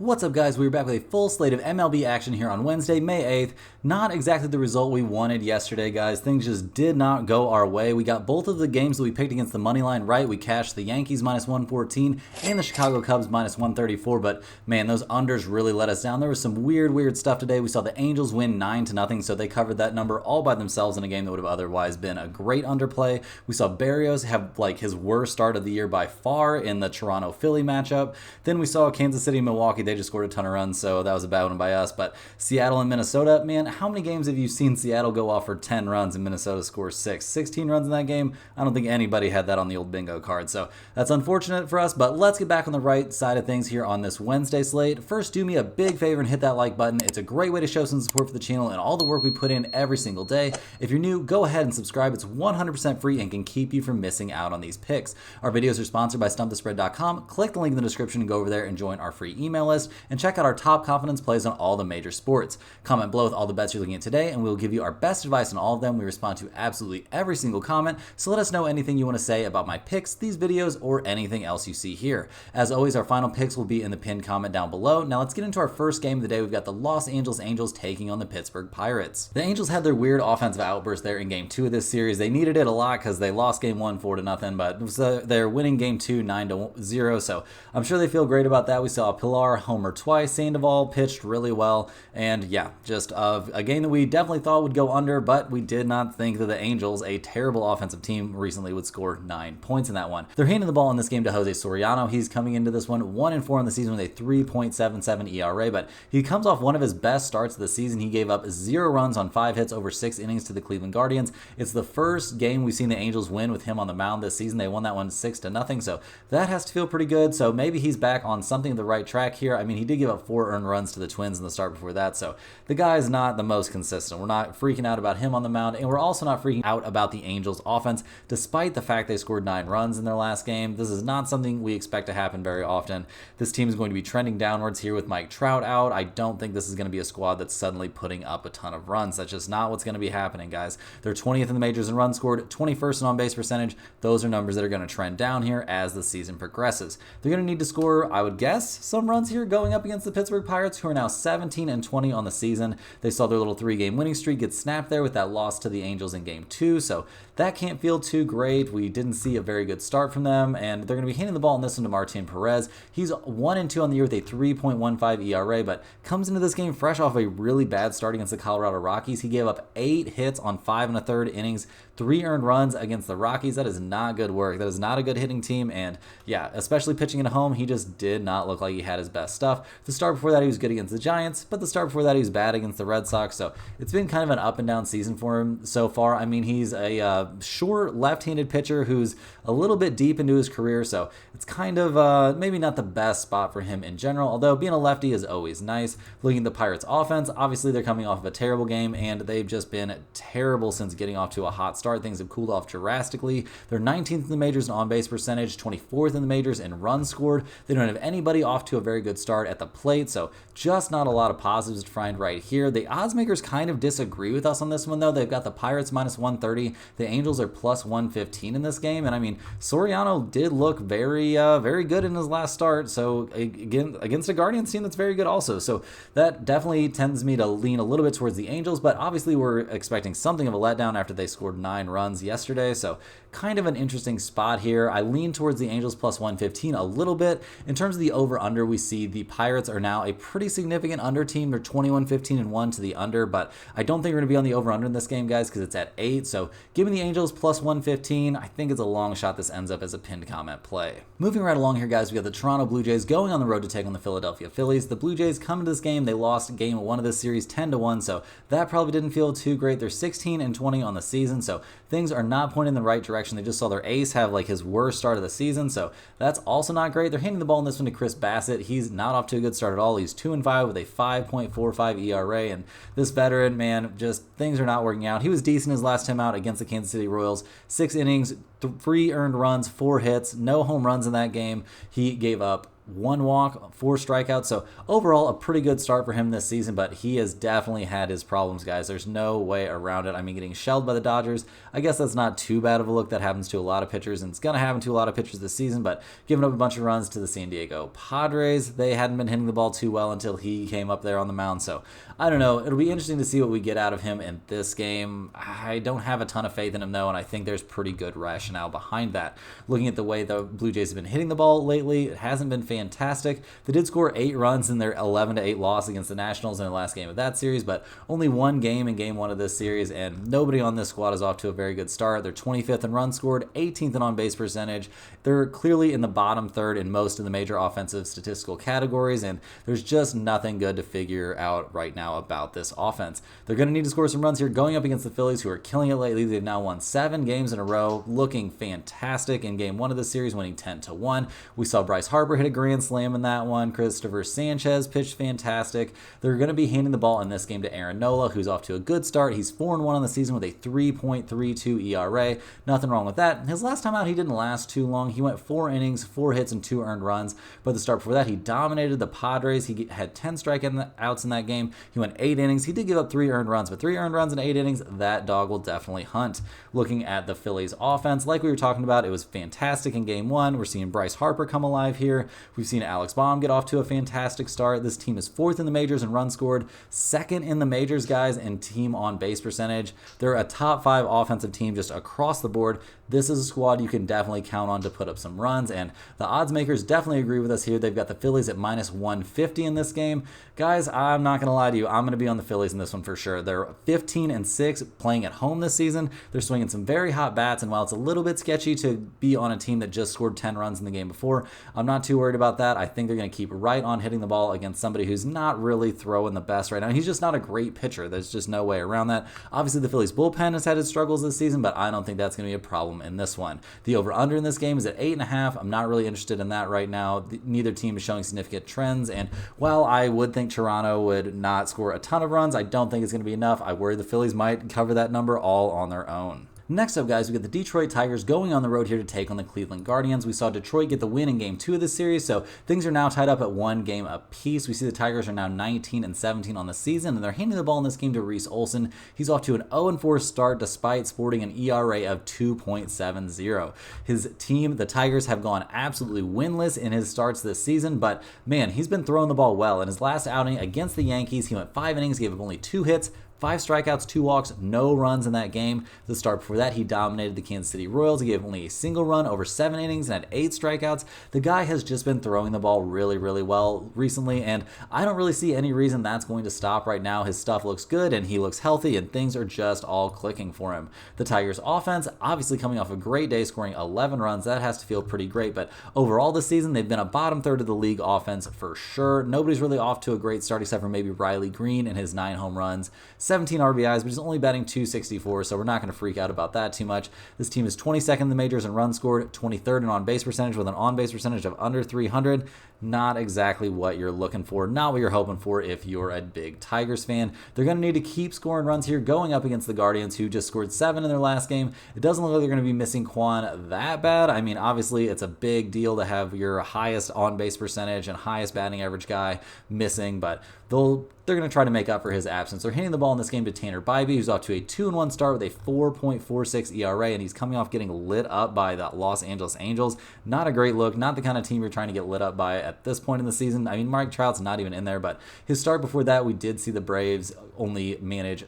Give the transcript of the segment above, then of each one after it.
What's up, guys? We're back with a full slate of MLB action here on Wednesday, May 8th. Not exactly the result we wanted yesterday, guys. Things just did not go our way. We got both of the games that we picked against the money line right. We cashed the Yankees minus 114 and the Chicago Cubs minus 134, but man, those unders really let us down. There was some weird stuff today. We saw the Angels win 9-0, so they covered that number all by themselves in a game that would have otherwise been a great underplay. We saw Berrios have like his worst start of the year by far in the Toronto-Philly matchup. Then we saw Kansas City and Milwaukee. They just scored a ton of runs, so that was a bad one by us. But Seattle and Minnesota, man, how many games have you seen Seattle go off for 10 runs and Minnesota scores 6? 16 runs in that game? I don't think anybody had that on the old bingo card, so that's unfortunate for us. But let's get back on the right side of things here on this Wednesday slate. First, do me a big favor and hit that like button. It's a great way to show some support for the channel and all the work we put in every single day. If you're new, go ahead and subscribe. It's 100% free and can keep you from missing out on these picks. Our videos are sponsored by StumpTheSpread.com. Click the link in the description and go over there and join our free email list. And check out our top confidence plays on all the major sports. Comment below with all the bets you're looking at today, and we'll give you our best advice on all of them. We respond to absolutely every single comment, so let us know anything you want to say about my picks, these videos, or anything else you see here. As always, our final picks will be in the pinned comment down below. Now let's get into our first game of the day. We've got the Los Angeles Angels taking on the Pittsburgh Pirates. The Angels had their weird offensive outburst there in game 2 of this series. They needed it a lot because they lost game 1 4-0, but they're winning game 2 9-0, so I'm sure they feel great about that. We saw Pilar homer twice. Sandoval pitched really well, and yeah, just a game that we definitely thought would go under, but we did not think that the Angels, a terrible offensive team recently, would score 9 points in that one. They're handing the ball in this game to Jose Soriano. He's coming into this one 1-4 in the season with a 3.77 ERA, but he comes off one of his best starts of the season. He gave up 0 runs on 5 hits over 6 innings to the Cleveland Guardians. It's the first game we've seen the Angels win with him on the mound this season. They won that one 6-0, so that has to feel pretty good. So maybe he's back on something of the right track here. I mean, he did give up 4 earned runs to the Twins in the start before that, so the guy is not the most consistent. We're not freaking out about him on the mound, and we're also not freaking out about the Angels offense, despite the fact they scored 9 runs in their last game. This is not something we expect to happen very often. This team is going to be trending downwards here with Mike Trout out. I don't think this is going to be a squad that's suddenly putting up a ton of runs. That's just not what's going to be happening, guys. They're 20th in the majors in runs scored, 21st in on-base percentage. Those are numbers that are going to trend down here as the season progresses. They're going to need to score, I would guess, some runs here going up against the Pittsburgh Pirates, who are now 17-20 on the season. They saw their little 3-game winning streak get snapped there with that loss to the Angels in game 2, so that can't feel too great. We didn't see a very good start from them, and they're going to be handing the ball in this one to Martin Perez. He's 1-2 on the year with a 3.15 ERA, but comes into this game fresh off a really bad start against the Colorado Rockies. He gave up 8 hits on 5 1/3 innings, 3 earned runs against the Rockies. That is not good work. That is not a good hitting team, and yeah, especially pitching at home, he just did not look like he had his best stuff. The start before that, he was good against the Giants, but the start before that, he was bad against the Red Sox, so it's been kind of an up and down season for him so far. I mean, he's a short left-handed pitcher who's a little bit deep into his career, so it's kind of maybe not the best spot for him in general, although being a lefty is always nice. Looking at the Pirates offense, obviously they're coming off of a terrible game, and they've just been terrible since getting off to a hot start. Things have cooled off drastically. They're 19th in the majors in on-base percentage, 24th in the majors in runs scored. They don't have anybody off to a very good start at the plate, so just not a lot of positives to find right here. The odds makers kind of disagree with us on this one, though. They've got the Pirates minus 130. The Angels are plus 115 in this game, and I mean, Soriano did look very good in his last start, so again, against a Guardians team that's very good also, so that definitely tends me to lean a little bit towards the Angels, but obviously we're expecting something of a letdown after they scored 9 runs yesterday, so kind of an interesting spot here. I lean towards the Angels plus 115 a little bit. In terms of the over-under, we see the Pirates are now a pretty significant under team. They're 21-15-1 to the under, but I don't think we're going to be on the over-under in this game, guys, because it's at 8, so giving the Angels plus 115, I think it's a long shot this ends up as a pinned comment play. Moving right along here, guys, we got the Toronto Blue Jays going on the road to take on the Philadelphia Phillies. The Blue Jays come to this game, they lost game 1 of this series 10-1, so that probably didn't feel too great. They're 16-20 on the season, so things are not pointing in the right direction. They just saw their ace have like his worst start of the season, so that's also not great. They're handing the ball in this one to Chris Bassett. He's not off to a good start at all. He's 2-5 with a 5.45 ERA, and this veteran, man, just things are not working out. He was decent his last time out against the Kansas City Royals. 6 innings, 3 earned runs, 4 hits, no home runs in that game. He gave up 1 walk, 4 strikeouts. So overall, a pretty good start for him this season, but he has definitely had his problems, guys. There's no way around it. I mean, getting shelled by the Dodgers, I guess that's not too bad of a look. That happens to a lot of pitchers, and it's going to happen to a lot of pitchers this season, but giving up a bunch of runs to the San Diego Padres, they hadn't been hitting the ball too well until he came up there on the mound. So I don't know. It'll be interesting to see what we get out of him in this game. I don't have a ton of faith in him, though, and I think there's pretty good rationale behind that. Looking at the way the Blue Jays have been hitting the ball lately, it hasn't been fantastic. They did score 8 runs in their 11-8 loss against the Nationals in the last game of that series, but only one game in game 1 of this series, and nobody on this squad is off to a very good start. They're 25th in runs scored, 18th in on-base percentage. They're clearly in the bottom third in most of the major offensive statistical categories, and there's just nothing good to figure out right now about this offense. They're going to need to score some runs here going up against the Phillies, who are killing it lately. They've now won 7 games in a row, looking fantastic in game 1 of the series, winning 10-1. We saw Bryce Harper hit a grand slam in that one. Christopher Sanchez pitched fantastic. They're going to be handing the ball in this game to Aaron Nola, who's off to a good start. He's 4-1 on the season with a 3.32 ERA. Nothing wrong with that. His last time out, he didn't last too long. He went 4 innings, 4 hits, and 2 earned runs. But the start before that, he dominated the Padres. He had 10 strikeouts in that game. He went 8 innings. He did give up 3 earned runs, but 3 earned runs in 8 innings, that dog will definitely hunt. Looking at the Phillies offense, like we were talking about, it was fantastic in game 1. We're seeing Bryce Harper come alive here. We've seen Alex Baum get off to a fantastic start. This team is 4th in the majors in runs scored, 2nd in the majors, guys, in team on base percentage. They're a top 5 offensive team just across the board. This is a squad you can definitely count on to put up some runs, and the odds makers definitely agree with us here. They've got the Phillies at -150 in this game. Guys, I'm not going to lie to you. I'm going to be on the Phillies in this one for sure. They're 15-6 playing at home this season. They're swinging some very hot bats, and while it's a little bit sketchy to be on a team that just scored 10 runs in the game before, I'm not too worried about that. I think they're going to keep right on hitting the ball against somebody who's not really throwing the best right now. He's just not a great pitcher. There's just no way around that. Obviously, the Phillies bullpen has had its struggles this season, but I don't think that's going to be a problem in this one. The over-under in this game is at 8.5. I'm not really interested in that right now. Neither team is showing significant trends, and while I would think Toronto would not score a ton of runs, I don't think it's going to be enough. I worry the Phillies might cover that number all on their own. Next up, guys, we get the Detroit Tigers going on the road here to take on the Cleveland Guardians. We saw Detroit get the win in Game 2 of this series, so things are now tied up at 1 game apiece. We see the Tigers are now 19-17 on the season, and they're handing the ball in this game to Reese Olson. He's off to an 0-4 start despite sporting an ERA of 2.70. His team, the Tigers, have gone absolutely winless in his starts this season, but man, he's been throwing the ball well. In his last outing against the Yankees, he went 5 innings, gave up only 2 hits, 5 strikeouts, 2 walks, no runs in that game. The start before that, he dominated the Kansas City Royals. He gave only a single run over 7 innings and had 8 strikeouts. The guy has just been throwing the ball really, really well recently, and I don't really see any reason that's going to stop right now. His stuff looks good, and he looks healthy, and things are just all clicking for him. The Tigers' offense, obviously coming off a great day, scoring 11 runs. That has to feel pretty great, but overall this season, they've been a bottom third of the league offense for sure. Nobody's really off to a great start except for maybe Riley Green and his 9 home runs, 17 RBIs, but he's only batting .264, so we're not going to freak out about that too much. This team is 22nd in the majors in runs scored, 23rd in on-base percentage with an on-base percentage of under 300. Not exactly what you're looking for, not what you're hoping for if you're a big Tigers fan. They're going to need to keep scoring runs here going up against the Guardians, who just scored 7 in their last game. It doesn't look like they're going to be missing Quan that bad. I mean, obviously, it's a big deal to have your highest on-base percentage and highest batting average guy missing, but they're going to try to make up for his absence. They're handing the ball in this game to Tanner Bybee, who's off to a 2-1 start with a 4.46 ERA, and he's coming off getting lit up by the Los Angeles Angels. Not a great look, not the kind of team you're trying to get lit up by at this point in the season. I mean, Mike Trout's not even in there, but his start before that, we did see the Braves only manage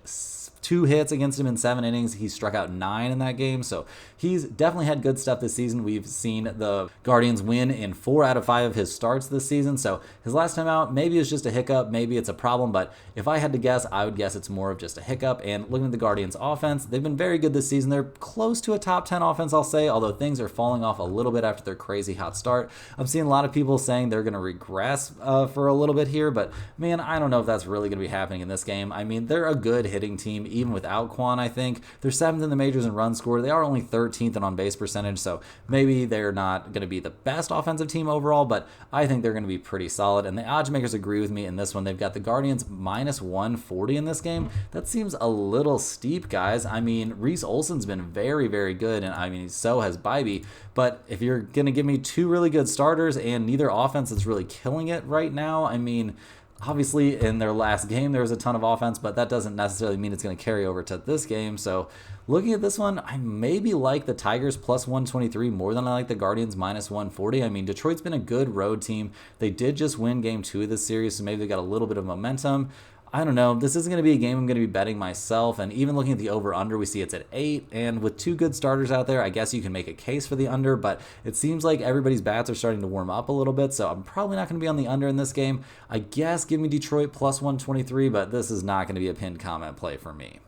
2 hits against him in 7 innings. He struck out 9 in that game, so he's definitely had good stuff this season. We've seen the Guardians win in 4 out of 5 of his starts this season, so his last time out, maybe it's just a hiccup, maybe it's a problem, but if I had to guess, I would guess it's more of just a hiccup. And looking at the Guardians' offense, they've been very good this season. They're close to a top 10 offense, I'll say, although things are falling off a little bit after their crazy hot start. I'm seeing a lot of people saying they're going to regress for a little bit here, but man, I don't know if that's really going to be happening in this game. I mean, they're a good hitting team, even without Quan, I think. They're 7th in the majors in runs scored. They are only 13th in on-base percentage, so maybe they're not going to be the best offensive team overall, but I think they're going to be pretty solid. And the odds makers agree with me in this one. They've got the Guardians minus 140 in this game. That seems a little steep, guys. I mean, Reese Olson's been very, very good, and I mean, so has Bybee. But if you're going to give me two really good starters and neither offense is really killing it right now, I mean, obviously in their last game there was a ton of offense, but that doesn't necessarily mean it's going to carry over to this game. So looking at this one, I maybe like the Tigers plus 123 more than I like the Guardians minus 140. I mean, Detroit's been a good road team. They did just win game 2 of this series, so maybe they got a little bit of momentum. I don't know. This isn't going to be a game I'm going to be betting myself. And even looking at the over-under, we see it's at 8. And with two good starters out there, I guess you can make a case for the under. But it seems like everybody's bats are starting to warm up a little bit. So I'm probably not going to be on the under in this game. I guess give me Detroit plus 123. But this is not going to be a pinned comment play for me.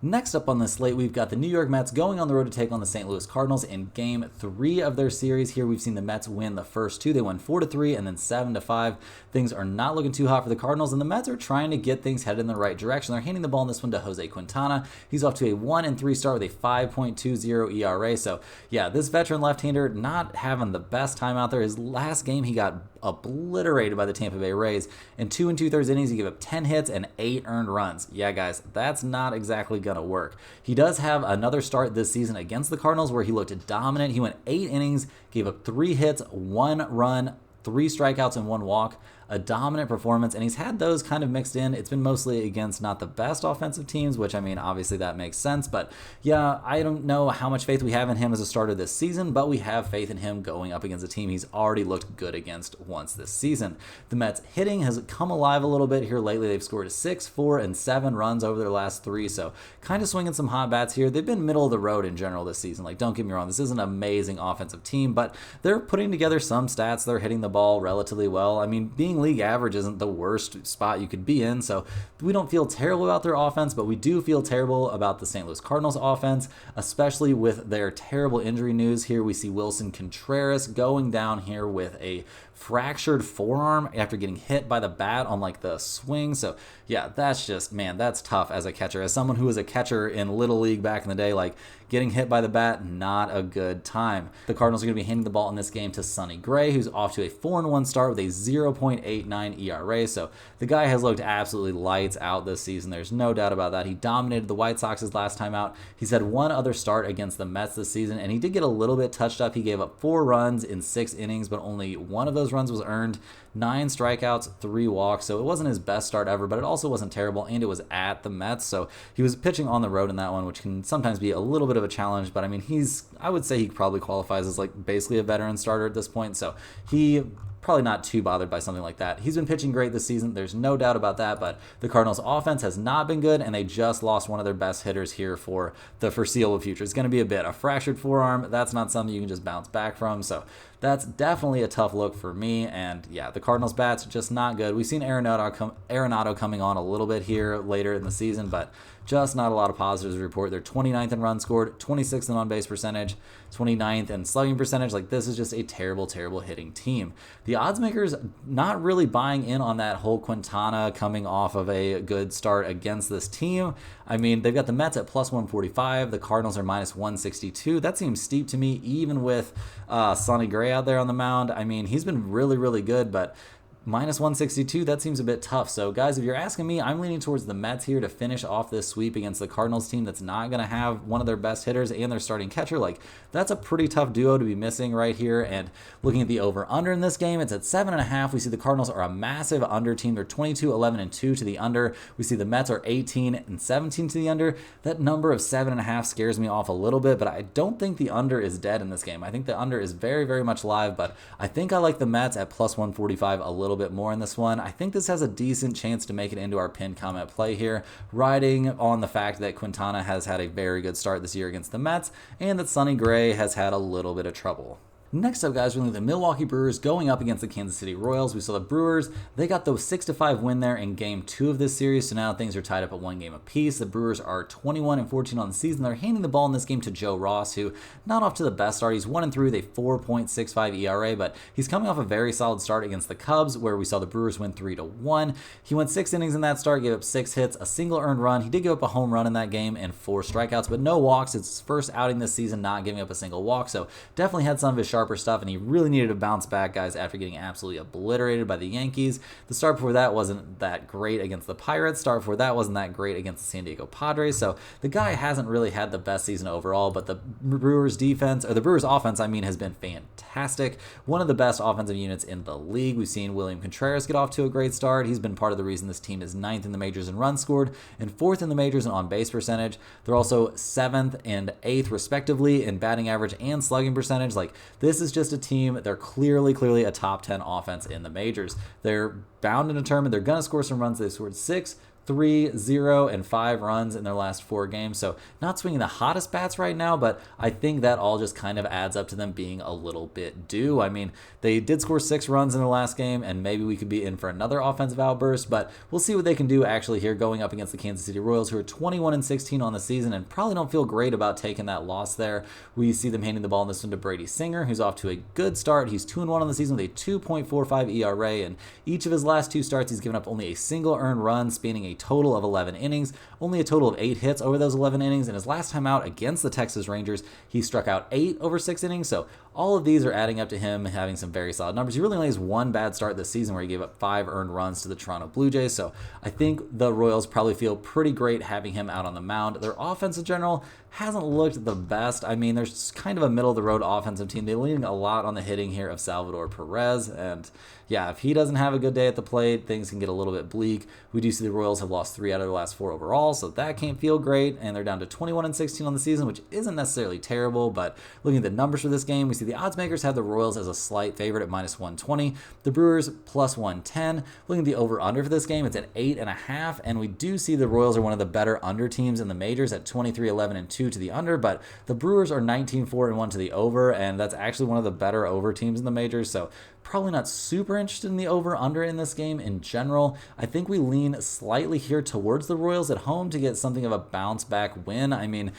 Next up on the slate, we've got the New York Mets going on the road to take on the St. Louis Cardinals in Game 3 of their series. Here we've seen the Mets win the first 2. They won 4-3 and then 7-5. Things are not looking too hot for the Cardinals, and the Mets are trying to get things headed in the right direction. They're handing the ball in this one to Jose Quintana. He's off to a 1-3 start with a 5.20 ERA. So yeah, this veteran left-hander not having the best time out there. His last game, he got obliterated by the Tampa Bay Rays. In 2 2/3 innings, he gave up 10 hits and 8 earned runs. Yeah, guys, that's not exactly going to work. He does have another start this season against the Cardinals where he looked dominant. He went 8 innings, gave up 3 hits, 1 run, 3 strikeouts, and 1 walk. A dominant performance, and he's had those kind of mixed in. It's been mostly against not the best offensive teams, which, I mean, obviously that makes sense, but yeah, I don't know how much faith we have in him as a starter this season, but we have faith in him going up against a team he's already looked good against once this season. The Mets hitting has come alive a little bit here lately. They've scored 6, 4, and 7 runs over their last 3, so kind of swinging some hot bats here. They've been middle of the road in general this season. Like, don't get me wrong, this is an amazing offensive team, but they're putting together some stats. They're hitting the ball relatively well. I mean, being league average isn't the worst spot you could be in, so we don't feel terrible about their offense, but we do feel terrible about the St. Louis Cardinals offense, especially with their terrible injury news. Here we see Wilson Contreras going down here with a fractured forearm after getting hit by the bat on like the swing. So yeah, that's just, man, that's tough as a catcher. As someone who was a catcher in Little League back in the day, like getting hit by the bat, not a good time. The Cardinals are going to be handing the ball in this game to Sonny Gray, who's off to a 4-1 start with a 0.89 ERA. So the guy has looked absolutely lights out this season. There's no doubt about that. He dominated the White Sox his last time out. He's had one other start against the Mets this season, and he did get a little bit touched up. He gave up 4 runs in 6 innings, but only one of those runs was earned. 9 strikeouts, 3 walks, so it wasn't his best start ever, but it also wasn't terrible, and it was at the Mets, so he was pitching on the road in that one, which can sometimes be a little bit of a challenge, but I mean, I would say he probably qualifies as like basically a veteran starter at this point, so he probably not too bothered by something like that. He's been pitching great this season. There's no doubt about that, but the Cardinals offense has not been good, and they just lost one of their best hitters here for the foreseeable future. It's going to be a fractured forearm. That's not something you can just bounce back from. So that's definitely a tough look for me. And yeah, the Cardinals bats just not good. We've seen Arenado coming on a little bit here later in the season, but just not a lot of positives to report. They're 29th in runs scored, 26th in on-base percentage, 29th in slugging percentage. Like, this is just a terrible, terrible hitting team. The odds makers not really buying in on that whole Quintana coming off of a good start against this team. I mean, they've got the Mets at plus 145. The Cardinals are minus 162. That seems steep to me, even with Sonny Gray out there on the mound. I mean, he's been really, really good, but minus 162, that seems a bit tough. So, guys, if you're asking me, I'm leaning towards the Mets here to finish off this sweep against the Cardinals team that's not going to have one of their best hitters and their starting catcher. Like, that's a pretty tough duo to be missing right here. And looking at the over-under in this game, it's at 7.5. We see the Cardinals are a massive under team. They're 22, 11, and 2 to the under. We see the Mets are 18 and 17 to the under. That number of 7.5 scares me off a little bit, but I don't think the under is dead in this game. I think the under is very, very much live, but I think I like the Mets at plus 145 a little bit more in this one. I think this has a decent chance to make it into our pinned comment play here, riding on the fact that Quintana has had a very good start this year against the Mets and that Sonny Gray has had a little bit of trouble. Next up, guys, we're looking at the Milwaukee Brewers going up against the Kansas City Royals. We saw the Brewers, they got the 6-5 win there in Game 2 of this series, so now things are tied up at 1 game apiece. The Brewers are 21-14 on the season. They're handing the ball in this game to Joe Ross, who not off to the best start. He's 1-3 with a 4.65 ERA, but he's coming off a very solid start against the Cubs, where we saw the Brewers win 3-1. He went 6 innings in that start, gave up 6 hits, a single earned run. He did give up a home run in that game and 4 strikeouts, but no walks. It's his first outing this season, not giving up a single walk, so definitely had some of his sharper stuff, and he really needed to bounce back, guys, after getting absolutely obliterated by the Yankees. The start before that wasn't that great against the Pirates. Start before that wasn't that great against the San Diego Padres, so the guy hasn't really had the best season overall, but the Brewers offense, has been fantastic. One of the best offensive units in the league. We've seen William Contreras get off to a great start. He's been part of the reason this team is 9th in the majors in runs scored and 4th in the majors in on-base percentage. They're also 7th and 8th, respectively, in batting average and slugging percentage. Like, this is just a team. They're clearly a top 10 offense in the majors. They're bound and determined. They're going to score some runs. They scored 6, 3, 0, and 5 runs in their last 4 games. So not swinging the hottest bats right now, but I think that all just kind of adds up to them being a little bit due. They did score 6 runs in their last game, and maybe we could be in for another offensive outburst, but we'll see what they can do actually here going up against the Kansas City Royals, who are 21-16 on the season and probably don't feel great about taking that loss there. We see them handing the ball in this one to Brady Singer, who's off to a good start. He's 2-1 on the season with a 2.45 ERA, and each of his last 2 starts, he's given up only a single earned run, spanning a total of 11 innings, only a total of 8 hits over those 11 innings, and his last time out against the Texas Rangers, he struck out 8 over 6 innings, so all of these are adding up to him having some very solid numbers. He really only has 1 bad start this season where he gave up 5 earned runs to the Toronto Blue Jays, so I think the Royals probably feel pretty great having him out on the mound. Their offense in general hasn't looked the best. They're kind of a middle-of-the-road offensive team. They're leaning a lot on the hitting here of Salvador Perez, and yeah, if he doesn't have a good day at the plate, things can get a little bit bleak. We do see the Royals have lost 3 out of their last 4 overall, so that can't feel great, and they're down to 21-16 on the season, which isn't necessarily terrible, but looking at the numbers for this game, we see the odds makers have the Royals as a slight favorite at -120, the Brewers +110. Looking at the over-under for this game, it's at 8.5, and we do see the Royals are one of the better under teams in the majors at 23-11-2 to the under, but the Brewers are 19-4-1 to the over, and that's actually one of the better over teams in the majors, so probably not super interested in the over-under in this game in general. I think we lean slightly here towards the Royals at home to get something of a bounce-back win.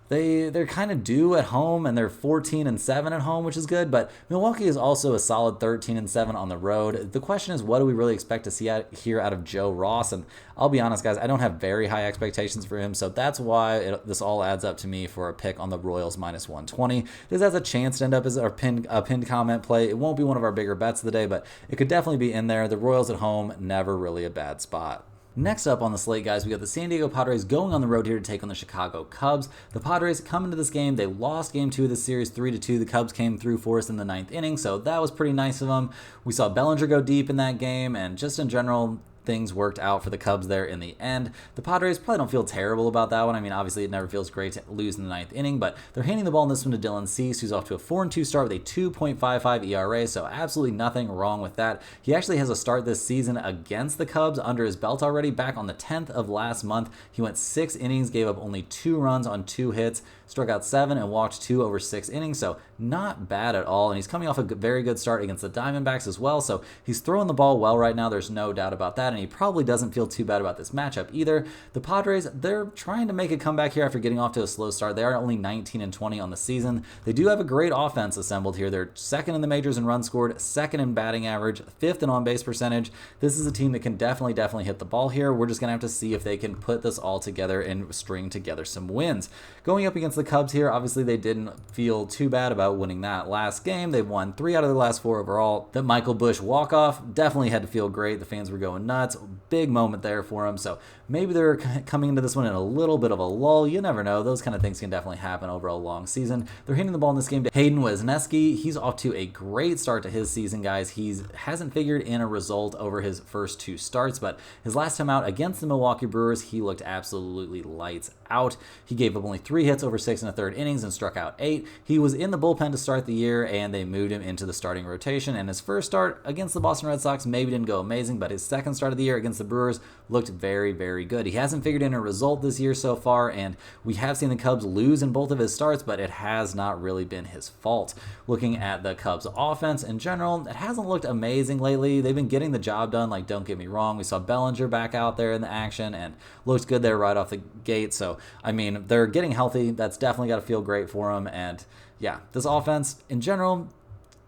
They're kind of due at home, and they're 14-7 at home, which is good, but Milwaukee is also a solid 13-7 on the road. The question is, what do we really expect to see here out of Joe Ross? And I'll be honest, guys, I don't have very high expectations for him, so that's why this all adds up to me for a pick on the Royals -120. This has a chance to end up as a pinned comment play. It won't be one of our bigger bets of the day, but it could definitely be in there. The Royals at home, never really a bad spot. Next up on the slate, guys, we got the San Diego Padres going on the road here to take on the Chicago Cubs. The Padres come into this game. They lost Game 2 of the series 3-2. The Cubs came through for us in the 9th inning, so that was pretty nice of them. We saw Bellinger go deep in that game, and just in general, things worked out for the Cubs there in the end. The Padres probably don't feel terrible about that one. Obviously, it never feels great to lose in the 9th inning, but they're handing the ball in this one to Dylan Cease, who's off to a 4-2 start with a 2.55 ERA, so absolutely nothing wrong with that. He actually has a start this season against the Cubs under his belt already. Back on the 10th of last month, he went 6 innings, gave up only 2 runs on 2 hits, struck out 7, and walked 2 over 6 innings, so not bad at all. And he's coming off a very good start against the Diamondbacks as well, so he's throwing the ball well right now. There's no doubt about that, and he probably doesn't feel too bad about this matchup either. The Padres, they're trying to make a comeback here after getting off to a slow start. They are only 19-20 on the season. They do have a great offense assembled here. They're 2nd in the majors in runs scored, 2nd in batting average, 5th in on-base percentage. This is a team that can definitely hit the ball here. We're just going to have to see if they can put this all together and string together some wins. Going up against the Cubs here, obviously they didn't feel too bad about winning that last game. They've won 3 out of their last 4 overall. The Michael Busch walk-off definitely had to feel great. The fans were going nuts. Big moment there for them. So maybe they're coming into this one in a little bit of a lull. You never know. Those kind of things can definitely happen over a long season. They're hitting the ball in this game to Hayden Wesneski. He's off to a great start to his season, guys. He hasn't figured in a result over his first 2 starts, but his last time out against the Milwaukee Brewers, he looked absolutely lights out. He gave up only 3 hits over 6 1/3 innings and struck out 8. He was in the bullpen to start the year, and they moved him into the starting rotation. And his first start against the Boston Red Sox maybe didn't go amazing, but his second start of the year against the Brewers looked very, very good. He hasn't figured in a result this year so far, and we have seen the Cubs lose in both of his starts, but it has not really been his fault. Looking at the Cubs offense in general, it hasn't looked amazing lately. They've been getting the job done, like, don't get me wrong. We saw Bellinger back out there in the action and looked good there right off the gate. So, I mean, they're getting healthy. That's definitely got to feel great for them. And yeah, this offense in general,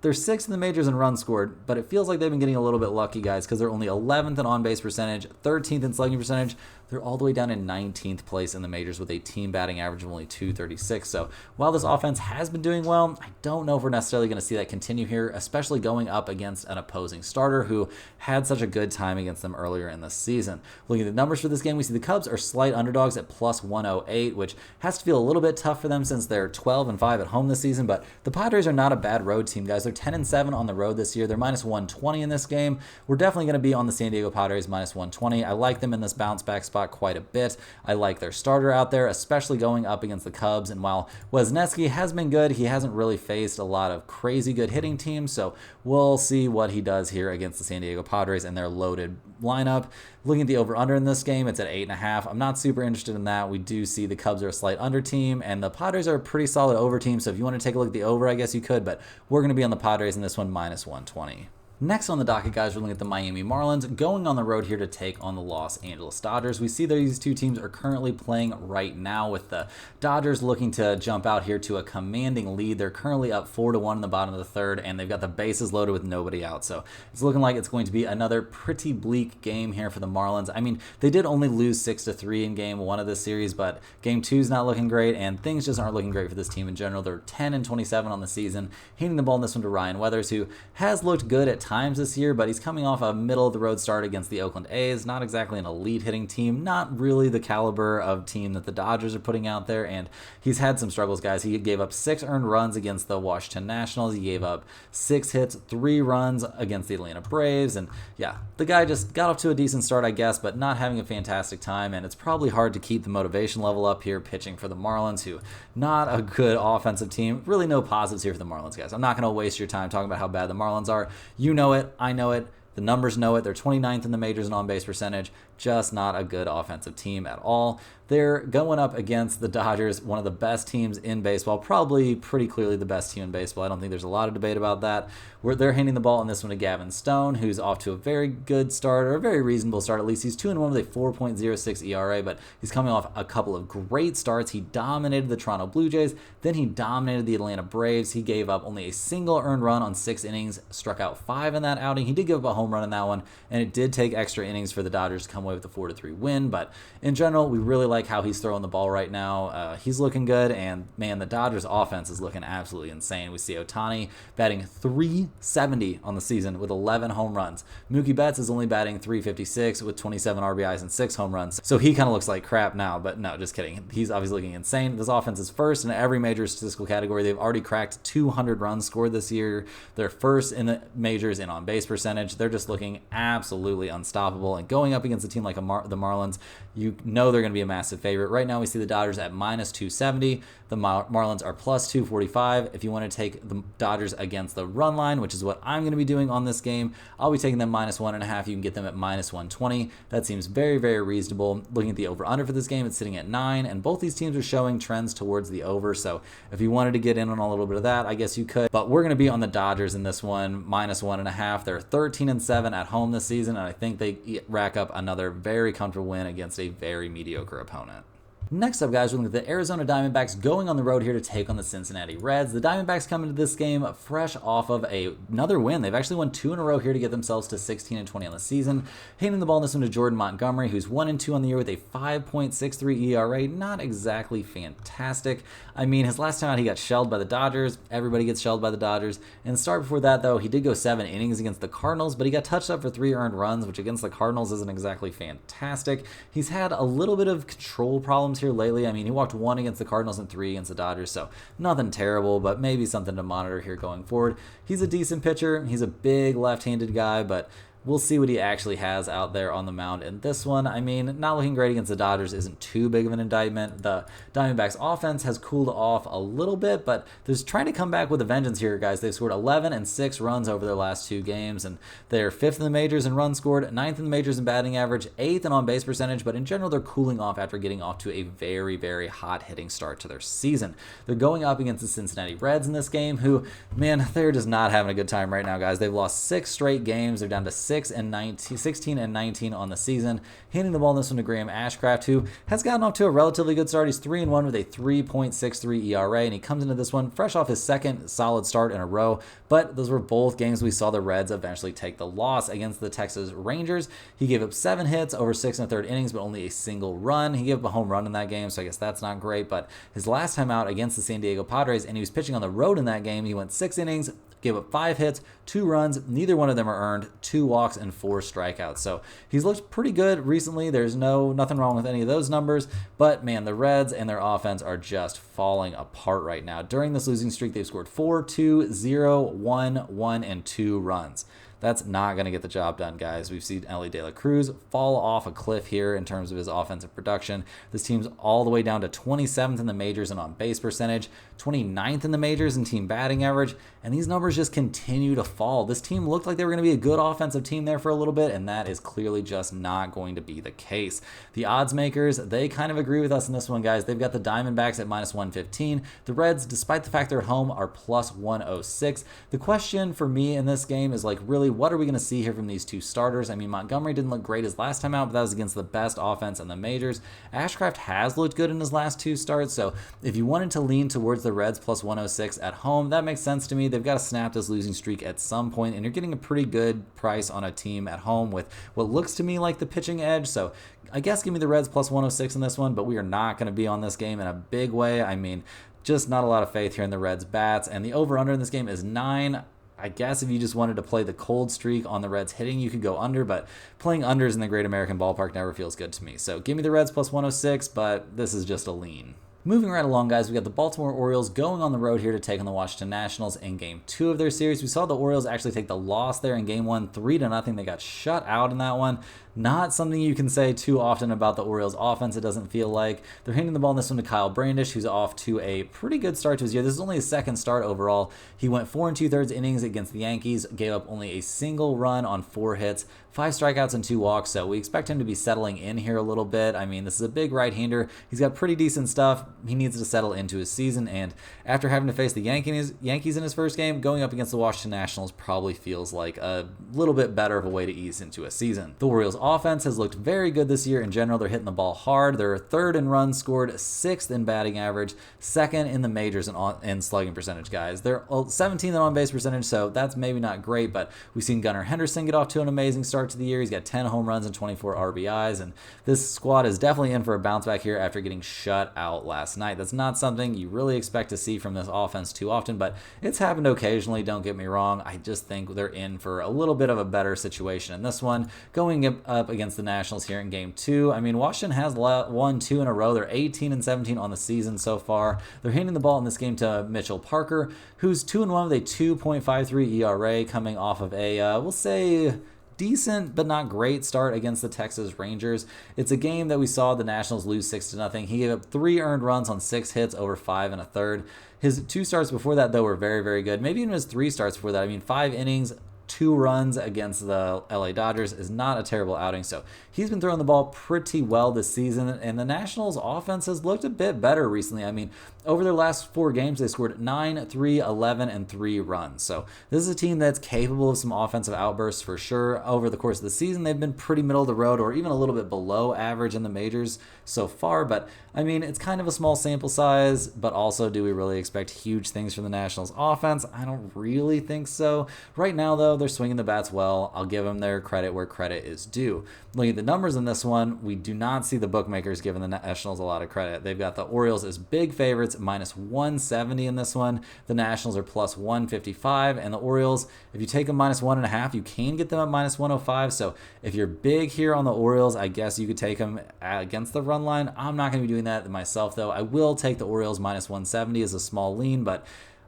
they're 6th in the majors in runs scored, but it feels like they've been getting a little bit lucky, guys, because they're only 11th in on-base percentage, 13th in slugging percentage. They're all the way down in 19th place in the majors with a team batting average of only .236. So while this offense has been doing well, I don't know if we're necessarily going to see that continue here, especially going up against an opposing starter who had such a good time against them earlier in the season. Looking at the numbers for this game, we see the Cubs are slight underdogs at plus 108, which has to feel a little bit tough for them since they're 12-5 at home this season. But the Padres are not a bad road team, guys. They're 10-7 on the road this year. They're minus 120 in this game. We're definitely going to be on the San Diego Padres minus 120. I like them in this bounce back spot quite a bit. I like their starter out there, especially going up against the Cubs. And while Wesneski has been good, he hasn't really faced a lot of crazy good hitting teams. So we'll see what he does here against the San Diego Padres and their loaded lineup. Looking at the over-under in this game, it's at 8.5. I'm not super interested in that. We do see the Cubs are a slight under team, and the Padres are a pretty solid over team. So if you want to take a look at the over, I guess you could, but we're going to be on the Padres in this one minus 120. Next on the docket, guys, we're looking at the Miami Marlins going on the road here to take on the Los Angeles Dodgers. We see these two teams are currently playing right now, with the Dodgers looking to jump out here to a commanding lead. They're currently up 4-1 in the bottom of the third, and they've got the bases loaded with nobody out. So it's looking like it's going to be another pretty bleak game here for the Marlins. I mean, they did only lose 6-3 in game 1 of this series, but game 2 is not looking great, and things just aren't looking great for this team in general. They're 10-27 on the season, hitting the ball in this one to Ryan Weathers, who has looked good at times this year, but he's coming off a middle-of-the-road start against the Oakland A's. Not exactly an elite hitting team, not really the caliber of team that the Dodgers are putting out there, and he's had some struggles, guys. He gave up 6 earned runs against the Washington Nationals. He gave up 6 hits, 3 runs against the Atlanta Braves, and yeah, the guy just got off to a decent start, I guess, but not having a fantastic time, and it's probably hard to keep the motivation level up here pitching for the Marlins, who not a good offensive team. Really no positives here for the Marlins, guys. I'm not going to waste your time talking about how bad the Marlins are. You know it. I know it. The numbers know it. They're 29th in the majors in on-base percentage. Just not a good offensive team at all. They're going up against the Dodgers, one of the best teams in baseball, probably pretty clearly the best team in baseball. I don't think there's a lot of debate about that. They're handing the ball in this one to Gavin Stone, who's off to a very good start, or a very reasonable start at least. He's 2-1 with a 4.06 ERA, but he's coming off a couple of great starts. He dominated the Toronto Blue Jays, then he dominated the Atlanta Braves. He gave up only a single earned run on 6 innings, struck out 5 in that outing. He did give up a home run in that one, and it did take extra innings for the Dodgers to come away with a 4-3 win, but in general, we really like how he's throwing the ball right now. He's looking good, and man, the Dodgers offense is looking absolutely insane. We see Ohtani batting .370 on the season with 11 home runs. Mookie Betts is only batting .356 with 27 RBIs and 6 home runs, so he kind of looks like crap now, but no, just kidding. He's obviously looking insane. This offense is first in every major statistical category. They've already cracked 200 runs scored this year. They're first in the majors in on-base percentage. They're just looking absolutely unstoppable, and going up against a team like the Marlins, you know they're going to be a massive favorite. Right now we see the Dodgers at minus 270. The Marlins are plus 245. If you want to take the Dodgers against the run line, which is what I'm going to be doing on this game, I'll be taking them minus 1.5. You can get them at minus 120. That seems very, very reasonable. Looking at the over-under for this game, it's sitting at 9, and both these teams are showing trends towards the over, so if you wanted to get in on a little bit of that, I guess you could, but we're going to be on the Dodgers in this one, minus 1.5. They're 13-7 at home this season, and I think they rack up another very comfortable win against a very mediocre opponent. Next up, guys, we're looking at the Arizona Diamondbacks going on the road here to take on the Cincinnati Reds. The Diamondbacks come into this game fresh off of another win. They've actually won 2 in a row here to get themselves to 16-20 on the season. Handing the ball in this one to Jordan Montgomery, who's 1-2 on the year with a 5.63 ERA. Not exactly fantastic. I mean, his last time out, he got shelled by the Dodgers. Everybody gets shelled by the Dodgers. And the start before that, though, he did go 7 innings against the Cardinals, but he got touched up for 3 earned runs, which against the Cardinals isn't exactly fantastic. He's had a little bit of control problems here lately. I mean, he walked 1 against the Cardinals and 3 against the Dodgers, so nothing terrible, but maybe something to monitor here going forward. He's a decent pitcher. He's a big left-handed guy, but We'll see what he actually has out there on the mound in this one. I mean, not looking great against the Dodgers isn't too big of an indictment. The Diamondbacks offense has cooled off a little bit, but they're trying to come back with a vengeance here, guys. They've scored 11 and 6 runs over their last 2 games, and they're 5th in the majors in runs scored, 9th in the majors in batting average, 8th in on-base percentage, but in general, they're cooling off after getting off to a very, very hot hitting start to their season. They're going up against the Cincinnati Reds in this game, who, man, they're just not having a good time right now, guys. They've lost 6 straight games. They're down to 16 and 19 on the season. Handing the ball in this one to Graham Ashcraft, who has gotten off to a relatively good start. He's 3-1 with a 3.63 ERA, and he comes into this one fresh off his second solid start in a row. But those were both games we saw the Reds eventually take the loss against the Texas Rangers. He gave up 7 hits over 6 1/3 innings, but only a single run. He gave up a home run in that game, so I guess that's not great. But his last time out against the San Diego Padres, and he was pitching on the road in that game, he went 6 innings, gave up 5 hits, 2 runs. Neither one of them are earned, 2 walks and 4 strikeouts. So he's looked pretty good recently. There's nothing wrong with any of those numbers. But man, the Reds and their offense are just falling apart right now. During this losing streak, they've scored 4, 2, 0, 1, 1, and 2 runs. That's not going to get the job done, guys. We've seen Elly De La Cruz fall off a cliff here in terms of his offensive production. This team's all the way down to 27th in the majors and on base percentage, 29th in the majors in team batting average, and these numbers just continue to fall. This team looked like they were going to be a good offensive team there for a little bit, and that is clearly just not going to be the case. The odds makers, they kind of agree with us in this one, guys. They've got the Diamondbacks at -115. The Reds, despite the fact they're at home, are +106. The question for me in this game is like, really, what are we going to see here from these two starters? I mean, Montgomery didn't look great his last time out, but that was against the best offense in the majors. Ashcraft has looked good in his last 2 starts, so if you wanted to lean towards the Reds +106 at home, that makes sense to me. They've got to snap this losing streak at some point, and you're getting a pretty good price on a team at home with what looks to me like the pitching edge, so I guess give me the Reds +106 in this one, but we are not going to be on this game in a big way. I mean, just not a lot of faith here in the Reds bats, and the over-under in this game is 9. I guess if you just wanted to play the cold streak on the Reds hitting, you could go under, but playing unders in the Great American Ballpark never feels good to me. So give me the Reds +106, but this is just a lean. Moving right along, guys, we got the Baltimore Orioles going on the road here to take on the Washington Nationals in Game 2 of their series. We saw the Orioles actually take the loss there in Game 1, 3-0. They got shut out in that one. Not something you can say too often about the Orioles offense, it doesn't feel like. They're handing the ball in this one to Kyle Brandish, who's off to a pretty good start to his year. This is only his second start overall. He went 4 2/3 innings against the Yankees, gave up only a single run on 4 hits, 5 strikeouts and 2 walks, so we expect him to be settling in here a little bit. I mean, this is a big right-hander. He's got pretty decent stuff. He needs to settle into his season, and after having to face the Yankees in his first game, going up against the Washington Nationals probably feels like a little bit better of a way to ease into a season. The Orioles offense has looked very good this year in general. They're hitting the ball hard. They're 3rd in runs scored, 6th in batting average, 2nd in the majors in slugging percentage, guys. They're 17th in on-base percentage, so that's maybe not great, but we've seen Gunnar Henderson get off to an amazing start to the year. He's got 10 home runs and 24 RBIs, and this squad is definitely in for a bounce back here after getting shut out last night. That's not something you really expect to see from this offense too often, but it's happened occasionally, don't get me wrong. I just think they're in for a little bit of a better situation in this one. Going up against the Nationals here in Game 2, I mean, Washington has won 2 in a row. They're 18 and 17 on the season so far. They're handing the ball in this game to Mitchell Parker, who's 2-1 with a 2.53 ERA, coming off of a, we'll say, decent but not great start against the Texas Rangers. It's a game that we saw the Nationals lose 6-0. He gave up 3 earned runs on 6 hits over 5 1/3. His 2 starts before that, though, were very, very good. Maybe even his 3 starts before that. I mean, 5 innings, 2 runs against the LA Dodgers is not a terrible outing. So he's been throwing the ball pretty well this season, and the Nationals offense has looked a bit better recently. I mean, over their last 4 games, they scored 9, 3, 11, and 3 runs. So this is a team that's capable of some offensive outbursts for sure. Over the course of the season, they've been pretty middle of the road or even a little bit below average in the majors so far. But I mean, it's kind of a small sample size, but also, do we really expect huge things from the Nationals offense? I don't really think so. Right now, though, they're swinging the bats well. I'll give them their credit where credit is due. Looking at the numbers in this one, we do not see the bookmakers giving the Nationals a lot of credit. They've got the Orioles as big favorites, -170 in this one. The Nationals are +155, and the Orioles, if you take them -1.5, you can get them at -105. So if you're big here on the Orioles, I guess you could take them against the run line. I'm not going to be doing that myself, though. I will take the Orioles -170 as a small lean, but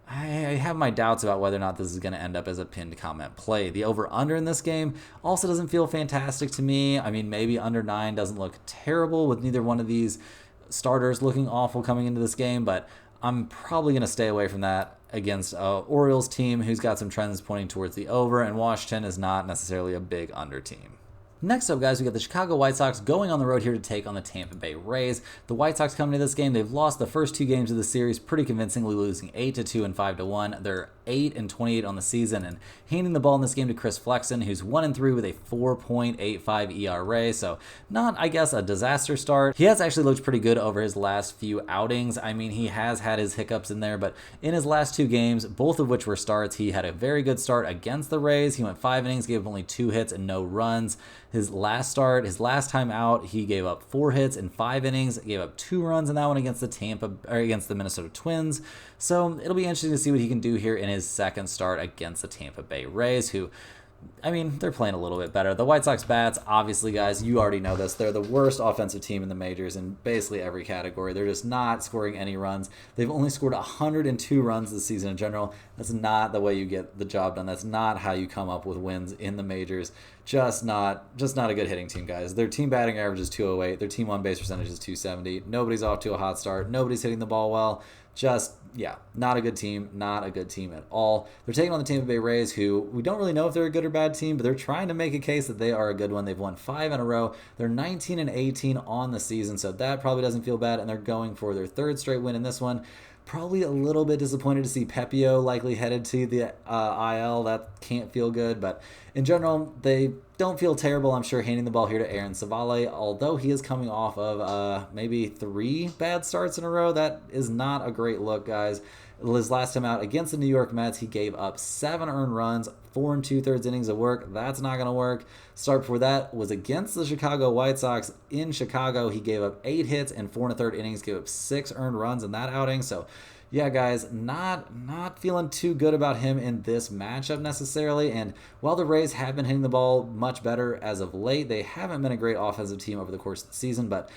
I have my doubts about whether or not this is going to end up as a pinned comment play. The over-under in this game also doesn't feel fantastic to me. I mean, maybe under 9 doesn't look terrible with neither one of these starters looking awful coming into this game, but I'm probably going to stay away from that against Orioles team who's got some trends pointing towards the over, and Washington is not necessarily a big under team. Next up, guys, we got the Chicago White Sox going on the road here to take on the Tampa Bay Rays. The White Sox coming to this game, they've lost the first 2 games of the series pretty convincingly, losing 8-2 and 5-1. They're 8-28 on the season, and handing the ball in this game to Chris Flexen, who's 1-3 with a 4.85 ERA. So not, I guess, a disaster start. He has actually looked pretty good over his last few outings. I mean, he has had his hiccups in there, but in his last 2 games, both of which were starts, he had a very good start against the Rays. He went 5 innings, gave up only 2 hits and no runs. His last start, his last time out, he gave up 4 hits in 5 innings, gave up 2 runs in that one against the Minnesota Twins. So it'll be interesting to see what he can do here in his second start against the Tampa Bay Rays, who, I mean, they're playing a little bit better. The White Sox bats, obviously, guys, you already know this. They're the worst offensive team in the majors in basically every category. They're just not scoring any runs. They've only scored 102 runs this season in general. That's not the way you get the job done. That's not how you come up with wins in the majors. Just not a good hitting team, guys. Their team batting average is 208. Their team on base percentage is 270. Nobody's off to a hot start. Nobody's hitting the ball well. Not a good team. Not a good team at all. They're taking on the Tampa Bay Rays, who we don't really know if they're a good or bad team, but they're trying to make a case that they are a good one. They've won 5 in a row. They're 19-18 on the season, so that probably doesn't feel bad, and they're going for their 3rd straight win in this one. Probably a little bit disappointed to see Pepio likely headed to the IL. That can't feel good, but in general, they don't feel terrible. I'm sure handing the ball here to Aaron Savale, although he is coming off of maybe 3 bad starts in a row. That is not a great look, guys. His last time out against the New York Mets, he gave up 7 earned runs, 4 2/3 innings of work. That's not going to work. Start before that was against the Chicago White Sox in Chicago. He gave up 8 hits and 4 1/3 innings, gave up 6 earned runs in that outing. So, yeah, guys, not feeling too good about him in this matchup necessarily. And while the Rays have been hitting the ball much better as of late, they haven't been a great offensive team over the course of the season, but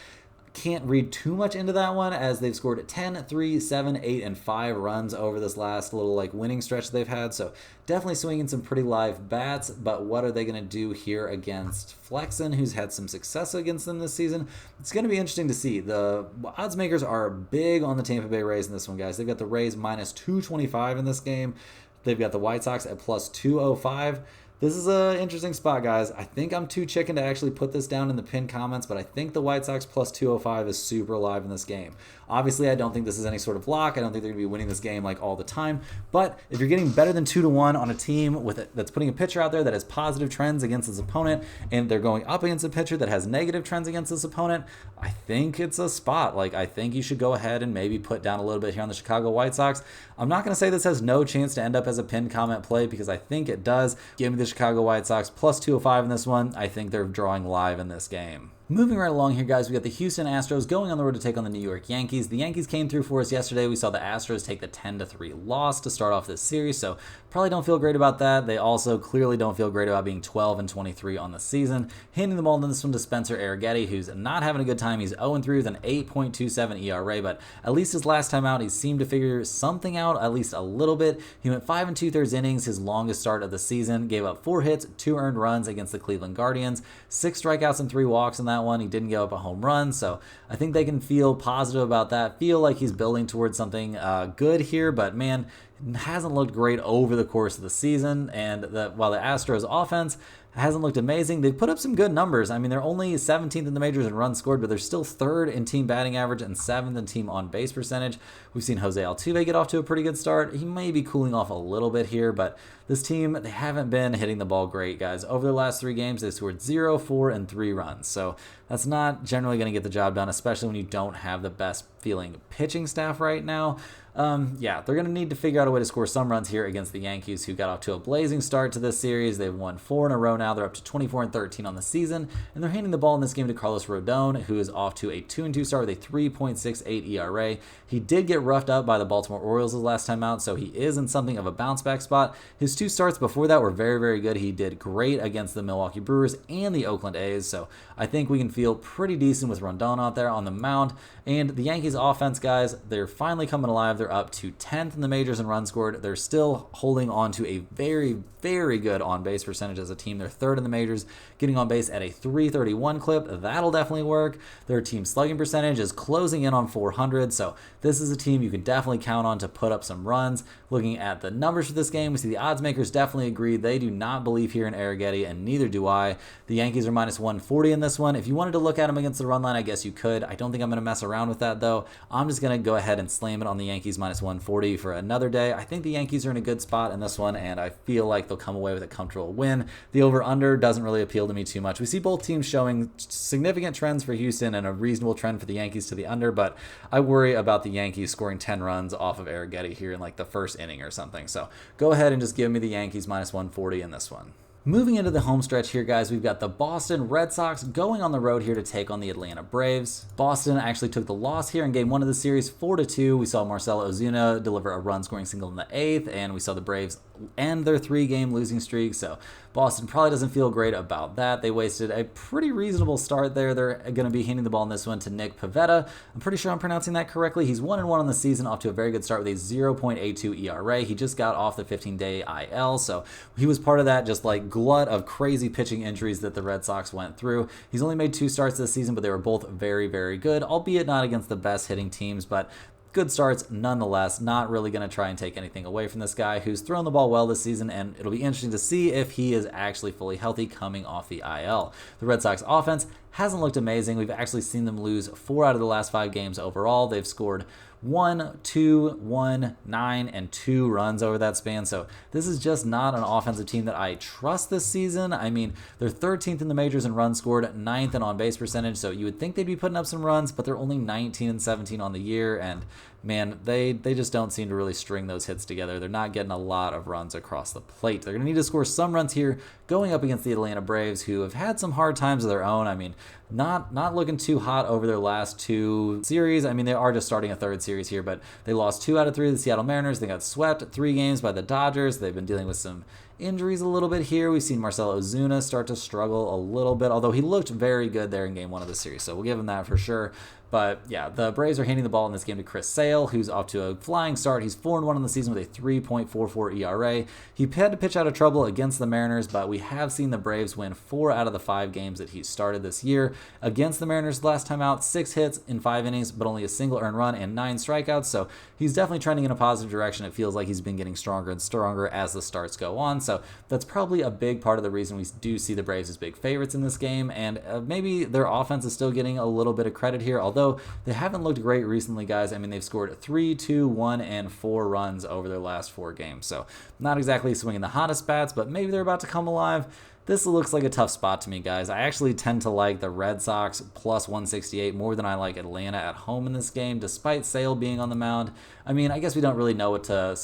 can't read too much into that one, as they've scored 10, 3, 7, 8, and 5 runs over this last little winning stretch they've had. So definitely swinging some pretty live bats, but what are they going to do here against Flexen, who's had some success against them this season? It's going to be interesting to see. The odds makers are big on the Tampa Bay Rays in this one, guys. They've got the Rays minus 225 in this game. They've got the White Sox at plus 205. This is an interesting spot, guys. I think I'm too chicken to actually put this down in the pinned comments, but I think the White Sox plus 205 is super live in this game. Obviously, I don't think this is any sort of lock. I don't think they're going to be winning this game all the time. But if you're getting better than 2-1 on a team that's putting a pitcher out there that has positive trends against his opponent, and they're going up against a pitcher that has negative trends against his opponent, I think it's a spot. I think you should go ahead and maybe put down a little bit here on the Chicago White Sox. I'm not going to say this has no chance to end up as a pinned comment play, because I think it does. Give me the Chicago White Sox plus 205 in this one. I think they're drawing live in this game. Moving right along here, guys, we got the Houston Astros going on the road to take on the New York Yankees. The Yankees came through for us yesterday. We saw the Astros take the 10-3 loss to start off this series, so probably don't feel great about that. They also clearly don't feel great about being 12-23 on the season. Handing the ball in this one to Spencer Arrighetti, who's not having a good time. He's 0-3 with an 8.27 ERA, but at least his last time out, he seemed to figure something out at least a little bit. He went 5 2/3 innings, his longest start of the season, gave up 4 hits, 2 earned runs against the Cleveland Guardians, 6 strikeouts and 3 walks in that one. He didn't give up a home run, so I think they can feel positive about that, feel like he's building towards something good here, but man, hasn't looked great over the course of the season. And while the Astros offense hasn't looked amazing, they've put up some good numbers. I mean, they're only 17th in the majors in runs scored, but they're still 3rd in team batting average and 7th in team on base percentage. We've seen Jose Altuve get off to a pretty good start. He may be cooling off a little bit here, but this team, they haven't been hitting the ball great, guys. Over the last 3 games, they scored 0, 4, and 3 runs. So that's not generally going to get the job done, especially when you don't have the best feeling pitching staff right now. They're going to need to figure out a way to score some runs here against the Yankees, who got off to a blazing start to this series. They've won 4 in a row now. They're up to 24-13 on the season, and they're handing the ball in this game to Carlos Rodon, who is off to a 2-2 start with a 3.68 ERA. He did get roughed up by the Baltimore Orioles his last time out, so he is in something of a bounce back spot. His 2 starts before that were very, very good. He did great against the Milwaukee Brewers and the Oakland A's, so I think we can feel pretty decent with Rodon out there on the mound. And the Yankees offense, guys, they're finally coming alive. they're up to 10th in the majors in runs scored. They're still holding on to a very, very good on-base percentage as a team. They're third in the majors, getting on base at a 331 clip. That'll definitely work. Their team slugging percentage is closing in on 400, so this is a team you can definitely count on to put up some runs. Looking at the numbers for this game, we see the odds makers definitely agree. They do not believe here in Arrighetti, and neither do I. The Yankees are minus 140 in this one. If you wanted to look at them against the run line, I guess you could. I don't think I'm going to mess around with that, though. I'm just going to go ahead and slam it on the Yankees minus 140 for another day. I think the Yankees are in a good spot in this one, and I feel like they'll come away with a comfortable win. The over-under doesn't really appeal to me too much. We see both teams showing significant trends for Houston and a reasonable trend for the Yankees to the under, but I worry about the Yankees scoring 10 runs off of Arrighetti here in like the first inning or something. So go ahead and just give me the Yankees minus 140 in this one. Moving into the home stretch here, guys, we've got the Boston Red Sox going on the road here to take on the Atlanta Braves. Boston actually took the loss here in game 1 of the series, 4-2. We saw Marcell Ozuna deliver a run-scoring single in the 8th, and we saw the Braves end their 3-game losing streak, so Boston probably doesn't feel great about that. They wasted a pretty reasonable start there. They're going to be handing the ball in this one to Nick Pivetta. I'm pretty sure I'm pronouncing that correctly. He's 1-1 on the season, off to a very good start with a 0.82 ERA. He just got off the 15-day IL, so he was part of that just like glut of crazy pitching injuries that the Red Sox went through. He's only made 2 starts this season, but they were both very, very good, albeit not against the best hitting teams, but good starts nonetheless. Not really going to try and take anything away from this guy who's thrown the ball well this season, and it'll be interesting to see if he is actually fully healthy coming off the IL. The Red Sox offense hasn't looked amazing. We've actually seen them lose 4 out of the last 5 games overall. They've scored 1, 2, 1, 9, and 2 runs over that span. So this is just not an offensive team that I trust this season. I mean, they're 13th in the majors in runs scored, 9th in on-base percentage. So you would think they'd be putting up some runs, but they're only 19 and 17 on the year. And man, they just don't seem to really string those hits together. They're not getting a lot of runs across the plate. They're going to need to score some runs here going up against the Atlanta Braves, who have had some hard times of their own. I mean, not looking too hot over their last 2 series. I mean, they are just starting a 3rd series here, but they lost 2 out of 3 to the Seattle Mariners. They got swept 3 games by the Dodgers. They've been dealing with some injuries a little bit here. We've seen Marcell Ozuna start to struggle a little bit, although he looked very good there in game 1 of the series, so we'll give him that for sure. But yeah, the Braves are handing the ball in this game to Chris Sale, who's off to a flying start. He's 4-1 on the season with a 3.44 ERA. He had to pitch out of trouble against the Mariners, but we have seen the Braves win 4 out of the 5 games that he started this year. Against the Mariners last time out, 6 hits in 5 innings, but only a single earned run and 9 strikeouts. So he's definitely trending in a positive direction. It feels like he's been getting stronger and stronger as the starts go on. So that's probably a big part of the reason we do see the Braves as big favorites in this game. And maybe their offense is still getting a little bit of credit here, although they haven't looked great recently, guys. I mean, they've scored 3, 2, 1, and 4 runs over their last 4 games. So not exactly swinging the hottest bats, but maybe they're about to come alive. This looks like a tough spot to me, guys. I actually tend to like the Red Sox plus 168 more than I like Atlanta at home in this game, despite Sale being on the mound. I mean, I guess we don't really know what to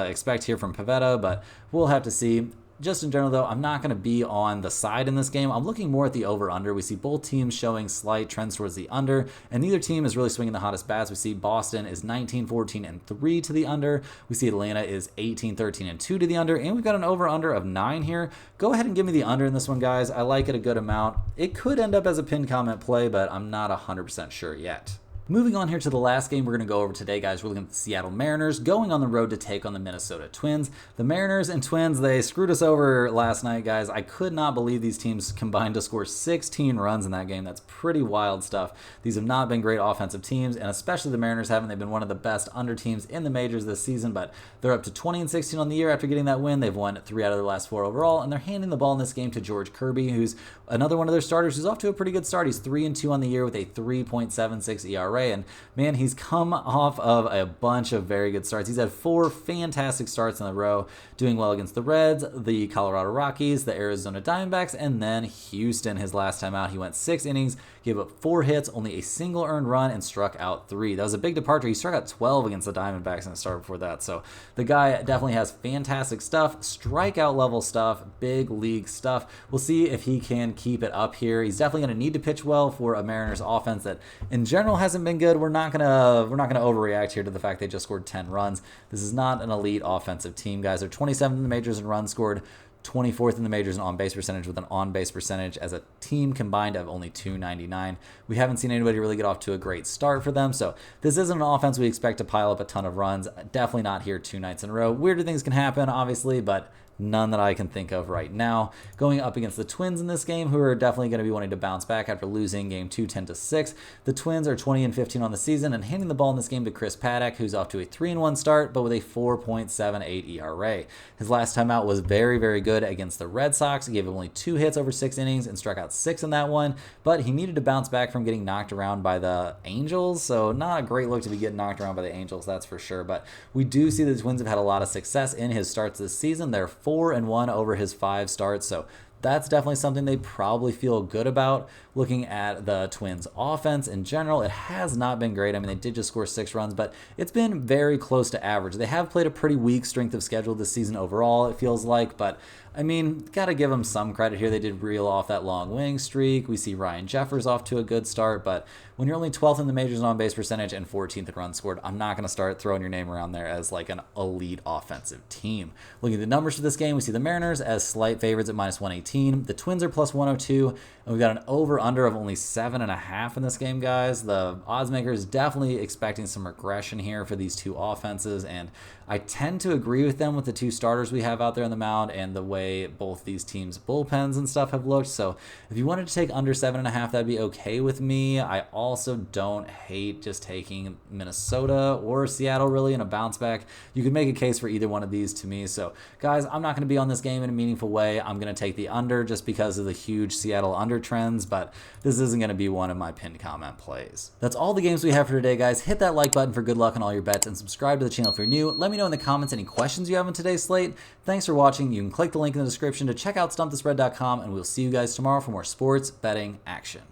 expect here from Pivetta, but we'll have to see. Just in general, though, I'm not going to be on the side in this game. I'm looking more at the over-under. We see both teams showing slight trends towards the under, and neither team is really swinging the hottest bats. We see Boston is 19, 14, and 3 to the under. We see Atlanta is 18, 13, and 2 to the under, and we've got an over-under of 9 here. Go ahead and give me the under in this one, guys. I like it a good amount. It could end up as a pinned comment play, but I'm not 100% sure yet. Moving on here to the last game we're going to go over today, guys. We're looking at the Seattle Mariners going on the road to take on the Minnesota Twins. The Mariners and Twins, they screwed us over last night, guys. I could not believe these teams combined to score 16 runs in that game. That's pretty wild stuff. These have not been great offensive teams, and especially the Mariners haven't. They've been one of the best under teams in the majors this season, but they're up to 20 and 16 on the year after getting that win. They've won 3 out of their last 4 overall, and they're handing the ball in this game to George Kirby, who's another one of their starters who's off to a pretty good start. He's 3-2 on the year with a 3.76 ERA, and man, he's come off of a bunch of very good starts. He's had 4 fantastic starts in a row, doing well against the Reds, the Colorado Rockies, the Arizona Diamondbacks, and then Houston. His last time out, he went 6 innings, gave up 4 hits, only a single earned run, and struck out 3. That was a big departure. He struck out 12 against the Diamondbacks in the start before that. So the guy definitely has fantastic stuff, strikeout level stuff, big league stuff. We'll see if he can keep it up here. He's definitely going to need to pitch well for a Mariners offense that in general hasn't been good. We're not gonna overreact here to the fact they just scored 10 runs. This is not an elite offensive team, guys. They're 27th in the majors in runs scored, 24th in the majors in on-base percentage with an on-base percentage as a team combined of only 299. We haven't seen anybody really get off to a great start for them, so this isn't an offense we expect to pile up a ton of runs. Definitely not here 2 nights in a row. Weirder things can happen, obviously, but none that I can think of right now. Going up against the Twins in this game, who are definitely going to be wanting to bounce back after losing game 2 10-6. The Twins are 20-15 on the season and handing the ball in this game to Chris Paddock, who's off to a 3-1 start, but with a 4.78 ERA. His last time out was very, very good against the Red Sox. He gave him only 2 hits over 6 innings and struck out 6 in that one, but he needed to bounce back from getting knocked around by the Angels, so not a great look to be getting knocked around by the Angels, that's for sure. But we do see the Twins have had a lot of success in his starts this season. They're 4-1 over his 5 starts, so that's definitely something they probably feel good about. Looking at the Twins offense in general, it has not been great. I mean, they did just score 6 runs, but it's been very close to average. They have played a pretty weak strength of schedule this season overall, it feels like, but I mean, got to give them some credit here. They did reel off that long winning streak. We see Ryan Jeffers off to a good start, but when you're only 12th in the majors in on-base percentage and 14th in runs scored, I'm not going to start throwing your name around there as like an elite offensive team. Looking at the numbers for this game, we see the Mariners as slight favorites at -118. The Twins are +102, and we've got an over-under of only 7.5 in this game, guys. The odds makers definitely expecting some regression here for these two offenses, and I tend to agree with them with the 2 starters we have out there on the mound and the way both these teams' bullpens and stuff have looked. So if you wanted to take under 7.5, that'd be okay with me. I also don't hate just taking Minnesota or Seattle really in a bounce back. You could make a case for either one of these to me. So guys, I'm not going to be on this game in a meaningful way. I'm going to take the under just because of the huge Seattle under trends, but this isn't going to be one of my pinned comment plays. That's all the games we have for today, guys. Hit that like button for good luck on all your bets and subscribe to the channel if you're new. Let me know in the comments any questions you have on today's slate. Thanks for watching. You can click the link in the description to check out stumpthespread.com, and we'll see you guys tomorrow for more sports betting action.